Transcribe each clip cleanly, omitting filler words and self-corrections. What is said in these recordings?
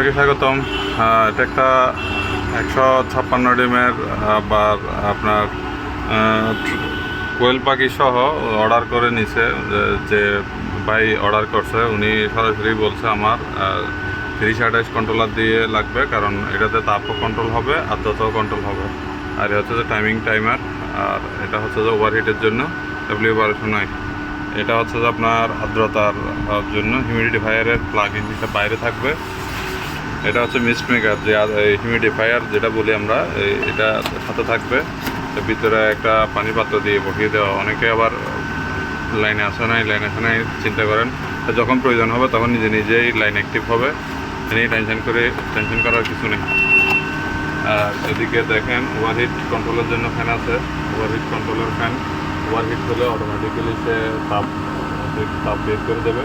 সবাইকে স্বাগতম। এটা একটা 156 ডিমের আবার আপনার কোয়েল পাখি সহ অর্ডার করে নিছে। যে ভাই অর্ডার করছে উনি সরাসরি বলছে আমার 328 কন্ট্রোলার দিয়ে লাগবে, কারণ এটাতে তাপও কন্ট্রোল হবে, আর্দ্রতাও কন্ট্রোল হবে। আর এটা হচ্ছে যে টাইমার, আর এটা হচ্ছে যে ওভারহিটের জন্য W1209। এটা হচ্ছে যে আপনার আর্দ্রতার জন্য হিউমিডিফায়ারের প্লাগ ইন যেটা বাইরে থাকবে। এটা হচ্ছে মিস্ট মেকার, যে হিউমিডিফায়ার যেটা বলি আমরা, এটা সাথে থাকবে। ভিতরে একটা পানি পাত্র দিয়ে বসিয়ে দেওয়া। অনেকে আবার লাইনে আসে নাই চিন্তা করেন, যখন প্রয়োজন হবে তখন নিজেই লাইন অ্যাক্টিভ হবে। নিয়ে টেনশন করার কিছু নেই। আর এদিকে দেখেন ওভারহিট কন্ট্রোলের জন্য ফ্যান আছে। ওভারহিট কন্ট্রোলের ফ্যান ওভারহিট হলে অটোমেটিক্যালি সে তাপ বের করে দেবে।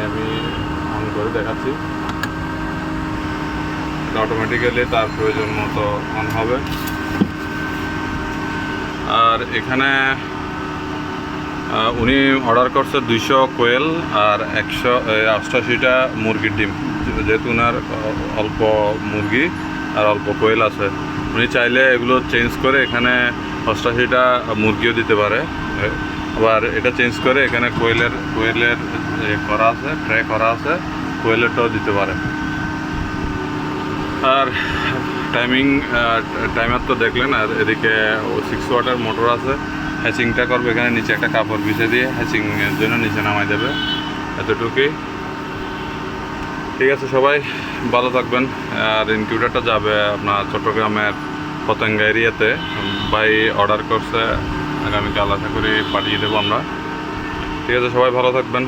আমি অন করে দেখাচ্ছি, এটা অটোমেটিক্যালি তার প্রয়োজন মতো অন হবে। আর এখানে উনি অর্ডার করছে 200 কোয়েল আর 188টা মুরগির ডিম। যেহেতু ওনার অল্প মুরগি আর অল্প কোয়েল আছে, উনি চাইলে এগুলো চেঞ্জ করে এখানে 88টা মুরগিও দিতে পারে। আবার এটা চেঞ্জ করে এখানে কোয়েলের করা আছে, ট্রে করা আছে, কোয়েলেরটাও দিতে পারে। আর টাইমার তো দেখলেন। আর এদিকে 6 ওয়াটের মোটর আছে। হ্যাচিংটা করবে এখানে নিচে একটা কাপড় বিছিয়ে দিয়ে হ্যাচিংয়ের জন্য নিচে নামাই দেবে। এতটুকুই। ঠিক আছে, সবাই ভালো থাকবেন। আর ইনকিউবেটরটা যাবে আপনার চট্টগ্রামের পতেঙ্গা এরিয়াতে। ভাই অর্ডার করছে, আগামীকাল আশা করি পাঠিয়ে দেবো আমরা। ঠিক আছে, সবাই ভালো থাকবেন।